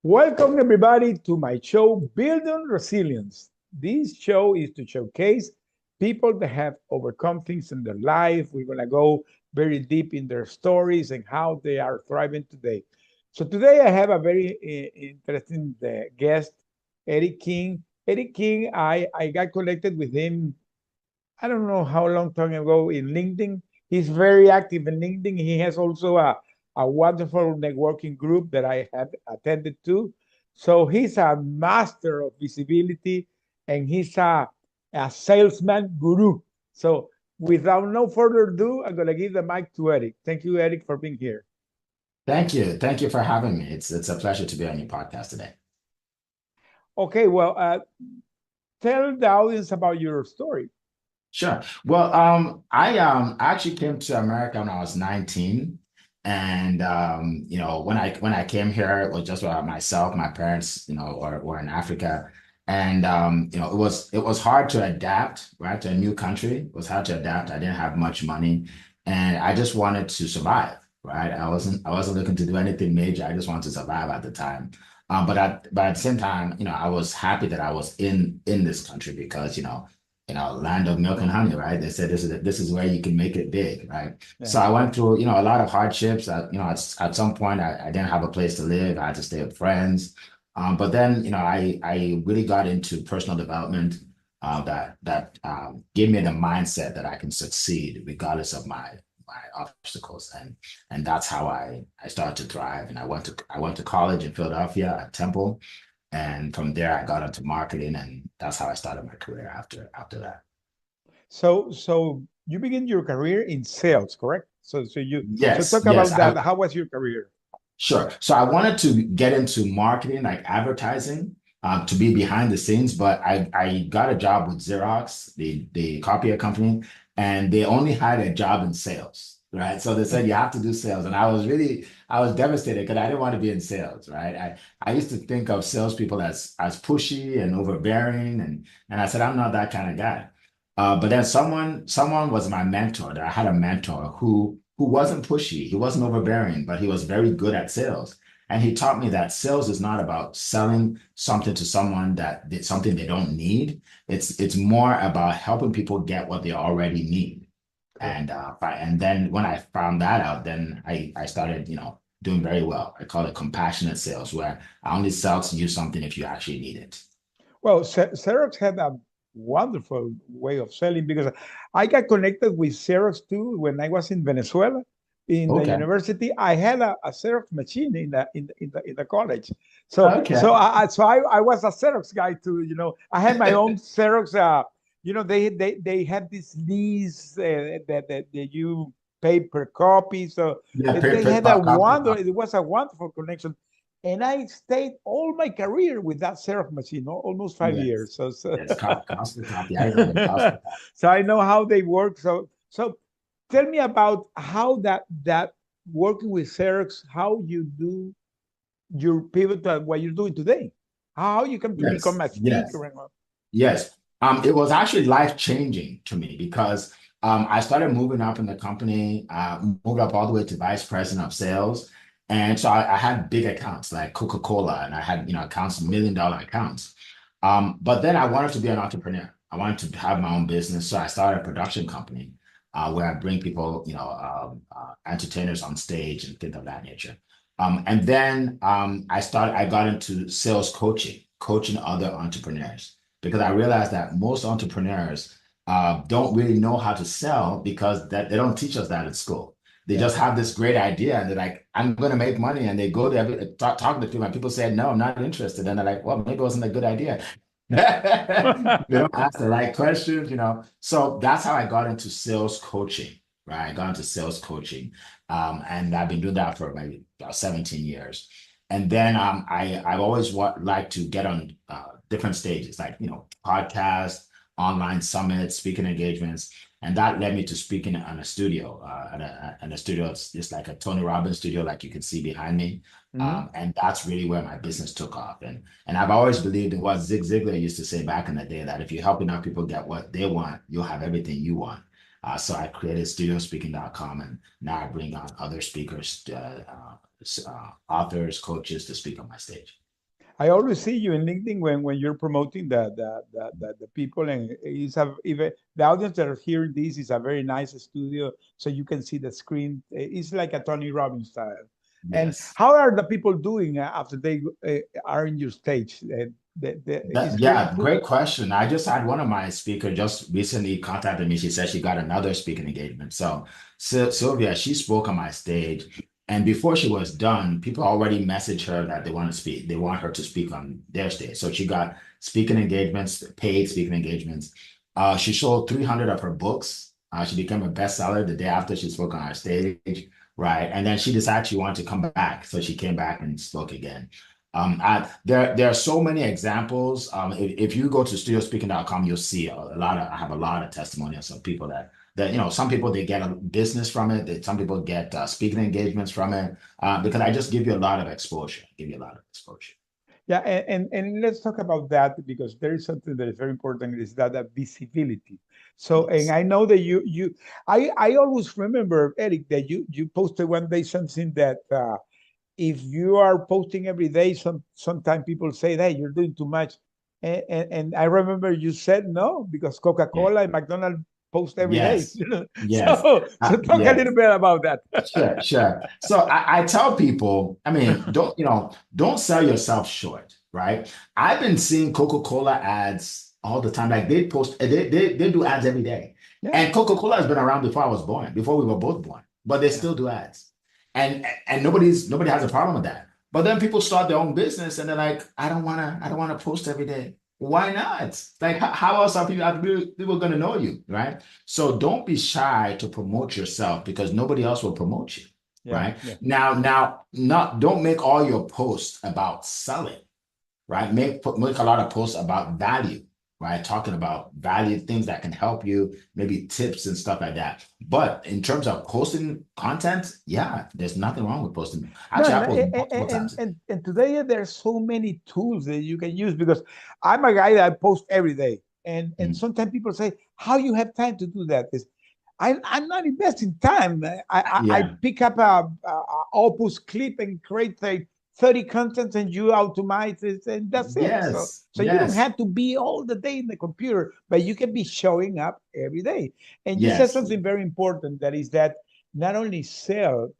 Welcome, everybody, to my show, Building Resilience. This show is to showcase people that have overcome things in their life. We're going to go very deep in their stories and how they are thriving today. So, today I have a very interesting guest, Eric King. Eric King, I got connected with him, I don't know how long time ago in LinkedIn. He's very active in LinkedIn. He has also a wonderful networking group that I have attended to. So he's a master of visibility and he's a salesman guru. So without no further ado, I'm going to give the mic to Eric. Thank you, Eric, for being here. Thank you. Thank you for having me. It's a pleasure to be on your podcast today. Okay, well, tell the audience about your story. Sure. Well, I actually came to America when I was 19. And when I came here, it was just about myself, my parents, were in Africa. And it was hard to adapt, right, to a new country. It was hard to adapt. I didn't have much money and I just wanted to survive, right? I wasn't looking to do anything major. I just wanted to survive at the time. But at the same time, I was happy that I was in this country because, land of milk and honey, right? They said this is where you can make it big, right? Yeah. So I went through, a lot of hardships. At some point I didn't have a place to live. I had to stay with friends. But then, I really got into personal development that gave me the mindset that I can succeed regardless of my obstacles, and that's how I started to thrive. And I went to college in Philadelphia at Temple, and from there, I got into marketing, and that's how I started my career after that. So you begin your career in sales, correct? So Yes, talk yes, about that. How was your career? sure. So I wanted to get into marketing, like advertising, to be behind the scenes, but I got a job with Xerox, the copier company, and they only had a job in sales, right? So they said you have to do sales, and I was devastated because I didn't want to be in sales, right? I used to think of salespeople as pushy and overbearing, and I said I'm not that kind of guy. But then someone was my mentor. That I had a mentor who wasn't pushy, he wasn't overbearing, but he was very good at sales. And he taught me that sales is not about selling something to someone something they don't need. It's more about helping people get what they already need. Correct. And then when I found that out, then I started, doing very well. I call it compassionate sales, where I only sell to you something if you actually need it. Well, Xerox had a wonderful way of selling because I got connected with Xerox too when I was in Venezuela in the Okay. university. I had a Xerox machine in the college, so I was a Xerox guy too. I had my own Xerox. They had this lease that you pay per copy, so Yeah, they had a copy. wonder. It was a wonderful connection. And I stayed all my career with that Xerox machine, almost 5 years. Yes. So, so, Yes, costly copy. I remember costly copy. so I know how they work. So tell me about how that working with Xerox, how you do your pivot to what you're doing today, how you come to become Yes, a yes, speaker and all. yes. It was actually life-changing to me because I started moving up in the company, moved up all the way to vice president of sales. And so I had big accounts like Coca-Cola, and I had, accounts, million-dollar accounts. But then I wanted to be an entrepreneur. I wanted to have my own business. So I started a production company where I bring people, entertainers on stage and things of that nature. And then I got into sales coaching, coaching other entrepreneurs, because I realized that most entrepreneurs don't really know how to sell because they don't teach us that at school. They Yeah. just have this great idea and they're like, I'm going to make money. And they go to talking to people, and people say, no, I'm not interested. And they're like, well, maybe it wasn't a good idea. They don't ask the right questions, So that's how I got into sales coaching, right? I got into sales coaching. And I've been doing that for maybe about 17 years. And then I've always liked to get on different stages, like, podcasts, online summits, speaking engagements. And that led me to speaking in a studio. And a studio, it's just like a Tony Robbins studio, like you can see behind me. Mhm. And that's really where my business took off. And I've always believed in what Zig Ziglar used to say back in the day, that if you're helping out people get what they want, you'll have everything you want. So I created studiospeaking.com, and now I bring on other speakers, authors, coaches to speak on my stage. I always see you in LinkedIn when you're promoting the people, and it's a even the audience that are hearing this is a very nice studio, so you can see the screen. It's like a Tony Robbins style. And Yes. how are the people doing after they are in your stage? Is there Yeah, improve? great question. I just had one of my speakers just recently contacted me. She said she got another speaking engagement. So, Sylvia, she spoke on my stage, and before she was done, people already messaged her that they want to speak. They want her to speak on their stage. So she got speaking engagements, paid speaking engagements. She sold 300 of her books. She became a bestseller the day after she spoke on our stage, right? And then she decided she wanted to come back, so she came back and spoke again. There are so many examples. If you go to studiospeaking.com, you'll see a lot of, I have a lot of testimonials of people that some people they get a business from it. That some people get speaking engagements from it. Because I just give you a lot of exposure. Give you a lot of exposure. Yeah, and let's talk about that because there is something that is very important is that visibility. So, and Yes. I know that I always remember, Eric, that you posted one day something that if you are posting every day, sometimes people say, "Hey, you're doing too much," and I remember you said no because Yeah. Coca-Cola and McDonald's post every day. Yes. Yes. So talk a Yes. little bit about that. Sure, sure. So I tell people, I mean, don't sell yourself short, right? I've been seeing Coca-Cola ads all the time. Like they post, they do ads every day. Yeah, And Coca-Cola has been around before I was born, before we were both born, but they yeah. still do ads. And nobody has a problem with that. But then people start their own business and they're like, I don't wanna post every day. Why not? Like how else are people gonna know you, right? So don't be shy to promote yourself because nobody else will promote you, Yeah, right? yeah. Now, not don't make all your posts about selling, right? Make a lot of posts about value, right? Talking about value, things that can help you, maybe tips and stuff like that. But in terms of posting content, yeah, there's nothing wrong with posting. No, Actually, I no, post multiple times a day. and today there's so many tools that you can use because I'm a guy that post every day, and Mm. sometimes people say, "How you have time to do that?" Is I'm not investing time. I Yeah. pick up a Opus clip and create 30 contents and you automate it and that's it. Yes. So you don't Yes. have to be all the day in the computer, but you can be showing up every day. And you said Yes. something very important that is that not only sell,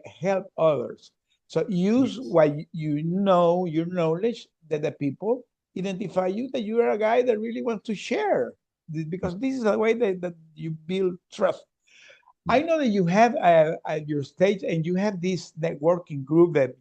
help others. So use Yes. what you know, your knowledge that the people identify you that you are a guy that really wants to share because this is the way that you build trust. I know that you have at your stage and you have this networking group that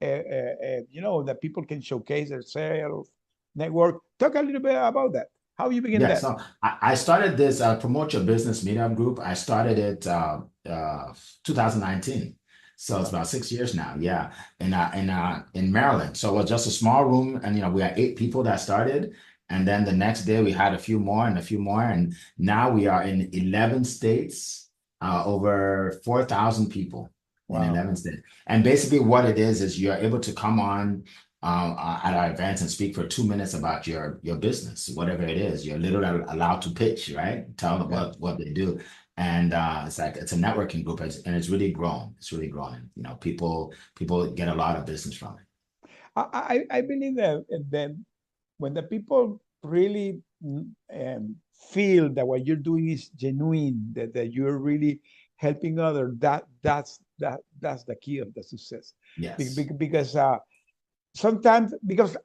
that people can showcase their sales network. Talk a little bit about that. How you begin Yeah, that? so I started this Promote Your Business Meetup group. I started it 2019. So it's Wow. about 6 years now. Yeah, in Maryland. So it was just a small room, and we had 8 people that started, and then the next day we had a few more and a few more, and now we are in 11 states, over 4,000 people in Wow. 11 states. And basically, what it is you're able to come on at our events and speak for 2 minutes about your business, whatever it is. You're literally allowed to pitch, right? Tell them Yeah. what they do, and it's a networking group, and it's really grown. It's really grown, and people get a lot of business from it. I believe that when the people really feel that what you're doing is genuine, that you're really helping others, that's the key of the success. Yes, Because sometimes because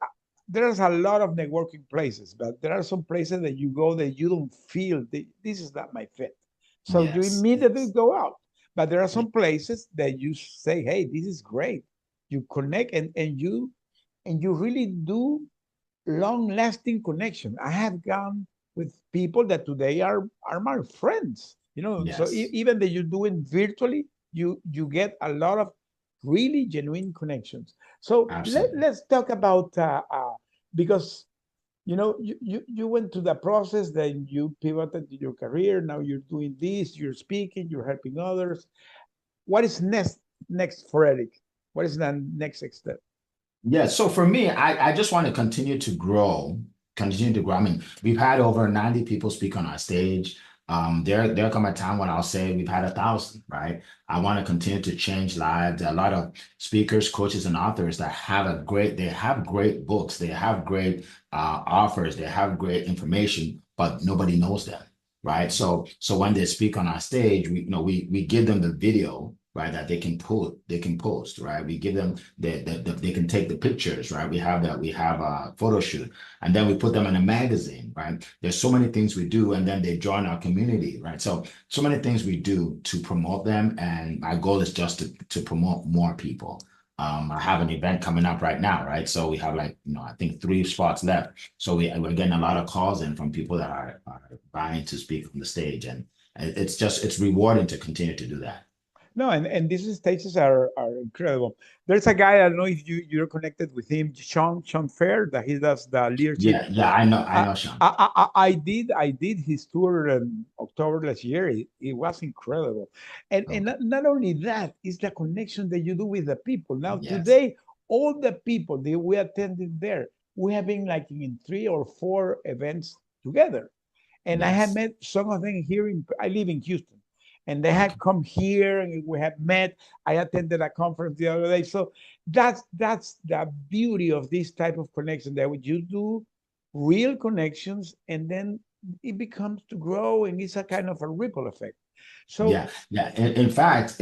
there's a lot of networking places, but there are some places that you go that you don't feel this is not my fit. So you yes, immediately yes, go out. But there are yeah, some places that you say, hey, this is great. You connect and you really do long-lasting connection. I have gone with people that today are my friends. So yes, even that you do it virtually, you get a lot of really genuine connections. So absolutely. let's talk about because you went through the process, then you pivoted in your career. Now you're doing this, you're speaking, you're helping others. What is next for Eric? What is the next step? Yeah, so for me, I just want to continue to grow, continue to grow. I mean, we've had over 90 people speak on our stage. There come a time when I'll say we've had 1,000, right? I want to continue to change lives. There are a lot of speakers, coaches, and authors that they have great books, they have great offers, they have great information, but nobody knows them, right? So when they speak on our stage, we give them the video, right, that they can post, right? We give them they can take the pictures, right? We have a photo shoot, and then we put them in a magazine, right? There's so many things we do, and then they join our community, right? So many things we do to promote them, and my goal is just to promote more people. I have an event coming up right now, right? So we have, like, I think 3 spots left. So we're getting a lot of calls in from people that are buying to speak on the stage, and it's rewarding to continue to do that. No, and these stages are incredible. There's a guy, I don't know if you're connected with him, Sean Fair, that he does the leadership. Yeah, yeah, I I know, Sean. I did his tour in October last year. It was incredible, and Okay. not only that, it's the connection that you do with the people. Now Yes, today, all the people that we attended there, we have been like in 3 or 4 events together, and I have yes. met some of them here. I live in Houston, and they had Okay. come here, and we have met. I attended a conference the other day, so that's the beauty of this type of connection, that you do real connections, and then it becomes to grow, and it's a kind of a ripple effect. So Yeah, yeah. In fact,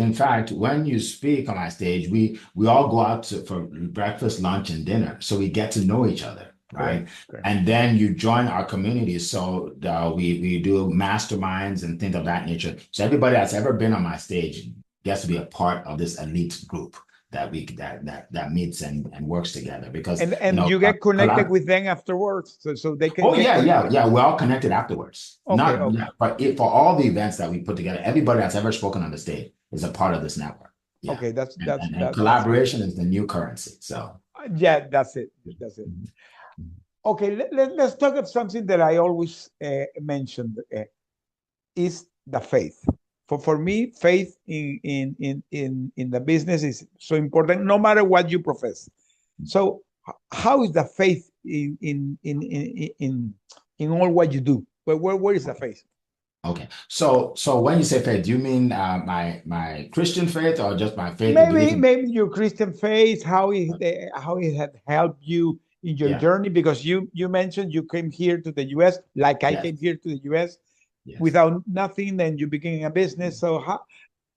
when you speak on my stage, we all go out for breakfast, lunch, and dinner, so we get to know each other, correct, right? correct. And then you join our community, so we do masterminds and things of that nature. So everybody that's ever been on my stage gets to be a part of this elite group that meets and works together, because And you get connected collab. with them afterwards, so they can Oh get yeah, yeah, connected. yeah. We're all connected afterwards. Okay, Not, okay, yeah, but for all the events that we put together, everybody that's ever spoken on the stage is a part of this network. Yeah, okay. and That's good. collaboration is the new currency. So, Yeah, that's it. That's it. mhm. Okay, let's talk of something that I always mentioned, is the faith. For me, faith in the business is so important, no matter what you profess. So, how is the faith in all what you do? Where is the faith? Okay. So when you say faith, do you mean my Christian faith, or just my faith in Maybe believing? maybe your Christian faith, how it had helped you in your Yeah. journey, because you mentioned you came here to the US, like I Yes. came here to the US Yes. without nothing, and you begin a business. So how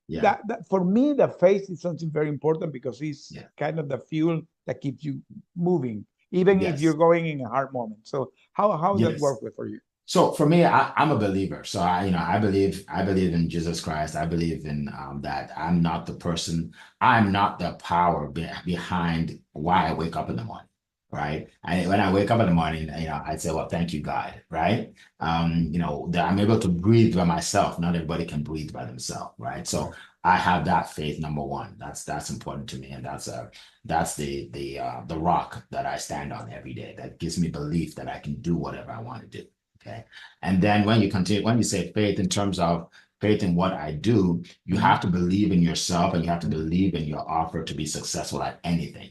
Yeah. that for me, the faith is something very important, because it's Yeah. kind of the fuel that keeps you moving, even if you're Yes. going in a hard moment. So how that Yes. work with for you? So for me, I'm a believer. So I believe in Jesus Christ. I believe in that I'm not the power behind why I wake up in the morning, right? When I wake up in the morning, I'd say, well, thank you, God, right? That I'm able to breathe by myself. Not everybody can breathe by themselves, right? So Correct. I have that faith, number one. That's important to me, and that's the rock that I stand on every day. That gives me belief that I can do whatever I want to do. Okay. And then when you say faith in terms of faith in what I do, you Mhm. have to believe in yourself, and you have to believe in your offer to be successful at anything.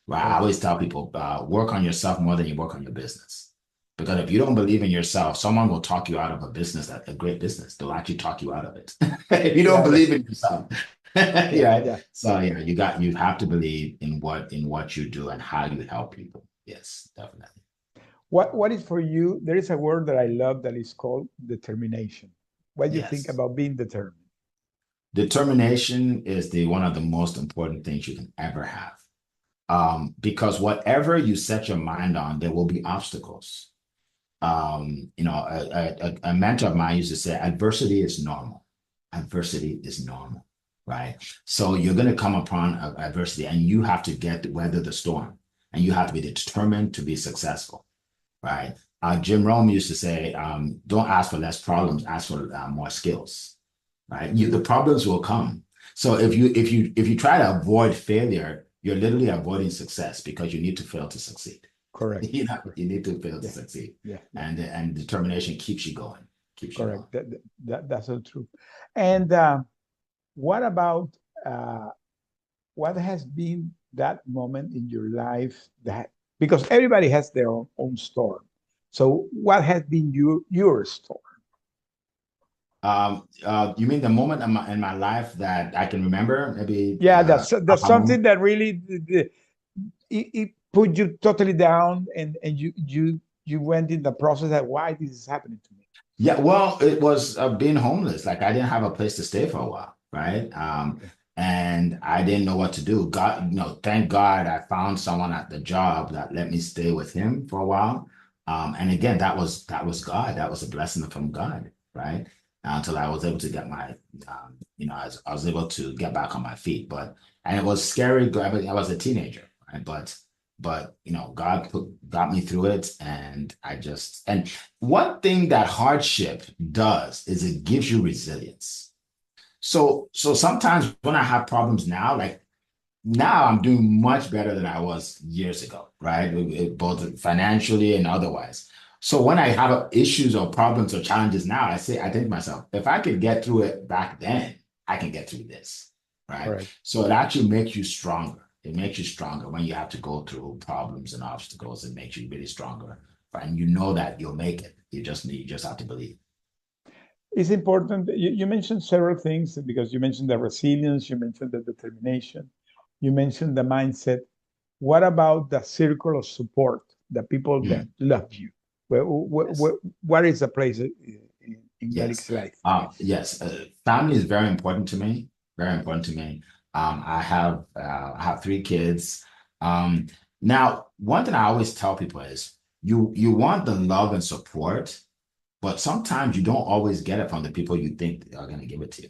Right. I Correct. always tell people, work on yourself more than you work on your business. Because if you don't believe in yourself, someone will talk you out of a great business. They'll actually talk you out of it. If you don't Yeah, believe in yourself. yeah, Yeah. yeah. So yeah, you have to believe in what you do and how you help people. Yes, definitely. What is for you? There is a word that I love that is called determination. What do you think Yes. about being determined? Determination is the one of the most important things you can ever have. Because whatever you set your mind on, there will be obstacles. A mentor of mine used to say, adversity is normal. Adversity is normal, right? So you're going to come upon adversity, and you have to weather the storm, and you have to be determined to be successful, right? Jim Rome used to say, don't ask for less problems, ask for more skills, right? The problems will come. So if you try to avoid failure, you're literally avoiding success, because you need to fail to succeed. Correct. Correct. You need to fail to Yeah, succeed, yeah, yeah. and determination keeps you going, keeps you going. Correct. That's so true. And what about uh, what has been that moment in your life that, because everybody has their own storm. So what has been your storm? You mean the moment in my life that I can remember? Maybe Yeah, that's moment? something that really it put you totally down, and you went in the process that why this is happening to me. Yeah, well, it was being homeless. Like I didn't have a place to stay for a while, right? Okay. And I didn't know what to do. God, thank God I found someone at the job that let me stay with him for a while. And again, that was God. That was a blessing from God, right? Until I was able to get my, I was able to get back on my feet. And it was scary. I was a teenager, right? But God got me through it, and and one thing that hardship does is it gives you resilience. So sometimes when I have problems now, like now I'm doing much better than I was years ago, right? Both financially and otherwise. So when I have issues or problems or challenges now, I think to myself, if I could get through it back then, I can get through this, right? Correct. So it actually makes you stronger. It makes you stronger when you have to go through problems and obstacles. It makes you really stronger, right? And you know that you'll make it. You just have to believe. It's important. You mentioned several things because you mentioned the resilience, you mentioned the determination, you mentioned the mindset. What about the circle of support, the people that Mm, love you? yes. What is the place in Yes. Eric's life? Yes. Family is very important to me. Very important to me. I have three kids. Um, Now, one thing I always tell people is you want the love and support, but sometimes you don't always get it from the people you think are going to give it to you.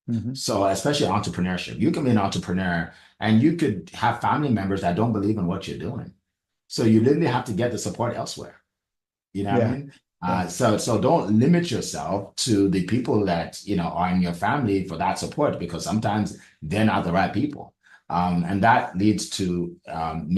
Mhm. So, especially entrepreneurship, you can be an entrepreneur and you could have family members that don't believe in what you're doing. So you literally have to get the support elsewhere. You know what I Yeah, mean? yeah, So don't limit yourself to the people that are in your family for that support because sometimes they're not the right people, and that leads to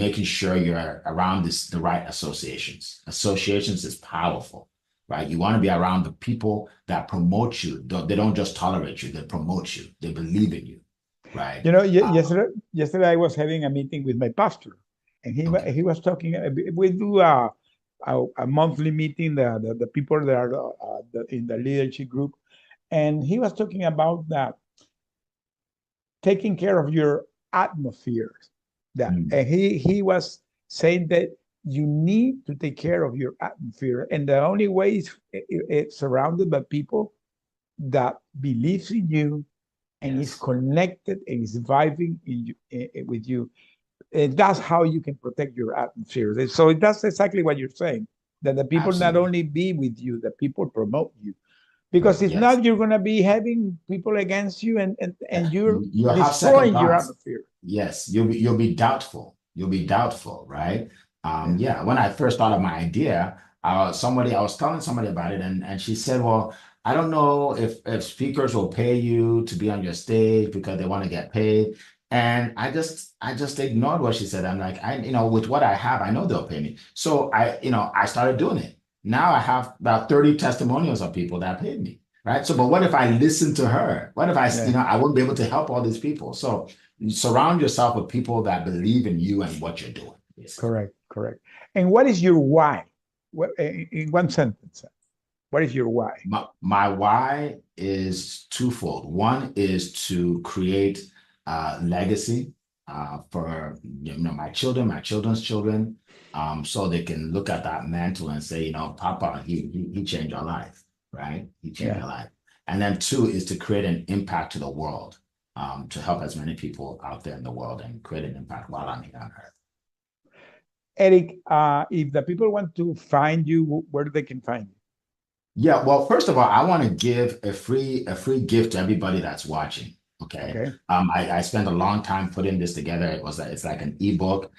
making sure you're around the right associations. Associations is powerful, right? You want to be around the people that promote you. They don't just tolerate you; they promote you. They believe in you, right? yesterday I was having a meeting with my pastor, and Okay. he was talking. We do a monthly meeting. The people that are in the leadership group, and he was talking about that taking care of your atmosphere. That Mm, and he was saying that you need to take care of your atmosphere, and the only way is it's surrounded by people that believes in you and is yes. connected and is vibing with you. And that's how you can protect your atmosphere. So that's exactly what you're saying. That the people not Absolutely. only be with you, the people promote you. Because if Yes. not, you're gonna be having people against you, and you're You'll have second destroying your thoughts. atmosphere. Yes, you'll be doubtful. You'll be doubtful, right? Yeah. Yeah. When I first thought of my idea, I was telling somebody about it, and she said, "Well, I don't know if speakers will pay you to be on your stage because they want to get paid." And I just ignored what she said. I'm like, with what I have, I know they'll pay me. So I started doing it. Now I have about 30 testimonials of people that paid me. Right. So, but what if I listen to her? What if Yeah. I wouldn't be able to help all these people? So you surround yourself with people that believe in you and what you're doing, basically. Correct. Correct. And what is your why? In one sentence, what is your why? My why is twofold. One is to create legacy for my children, my children's children, so they can look at that mantle and say, Papa, he changed our life, right? He changed Yeah. our life. And then two is to create an impact to the world, to help as many people out there in the world and create an impact while I'm here on earth. Eric, if the people want to find you, where they can find you? Yeah, well, first of all, I want to give a free gift to everybody that's watching. Okay. Okay. I spent a long time putting this together. It's like an ebook.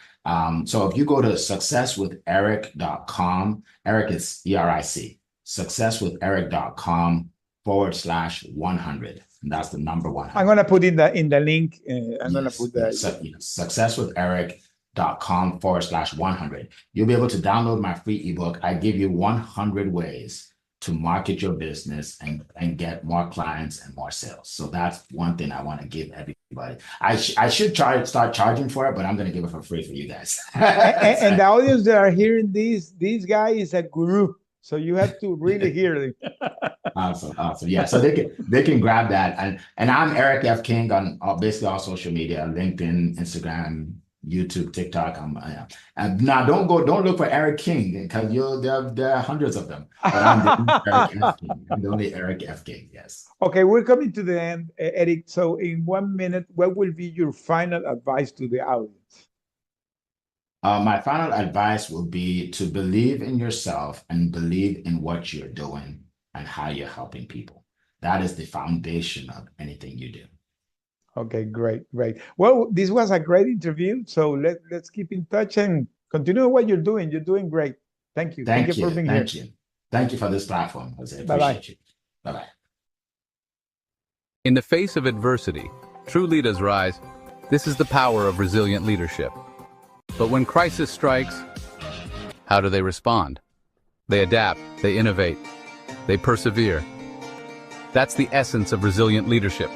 So if you go to successwitheric.com, Eric is ERIC, successwitheric.com/100. And that's the number I'm 100. gonna put in the link. I'm gonna Yes, put yes. the So, successwitheric.com/100. You'll be able to download my free ebook. I give you 100 ways to market your business and get more clients and more sales. So that's one thing I want to give everybody. I should start charging for it, but I'm going to give it for free for you guys. and the audience that are hearing this guy is a guru, so you have to really hear him. Awesome, awesome. Yeah, so they can grab that, and I'm Eric F. King on basically all social media: LinkedIn, Instagram, YouTube, TikTok. And now don't look for Eric King because there are hundreds of them, but I'm the only Eric F. King. I'm the only Eric F. King. Yes. Okay, we're coming to the end, Eric. So, in 1 minute, what will be your final advice to the audience? My final advice will be to believe in yourself and believe in what you're doing and how you're helping people. That is the foundation of anything you do. Okay, great, great. Well, this was a great interview. So let's keep in touch and continue what you're doing. You're doing great. Thank you. Thank you Thank for you. being Thank here. you. Thank you for this platform, Jose. Bye bye. Appreciate you. Bye-bye. In the face of adversity, true leaders rise. This is the power of resilient leadership. But when crisis strikes, how do they respond? They adapt, they innovate, they persevere. That's the essence of resilient leadership.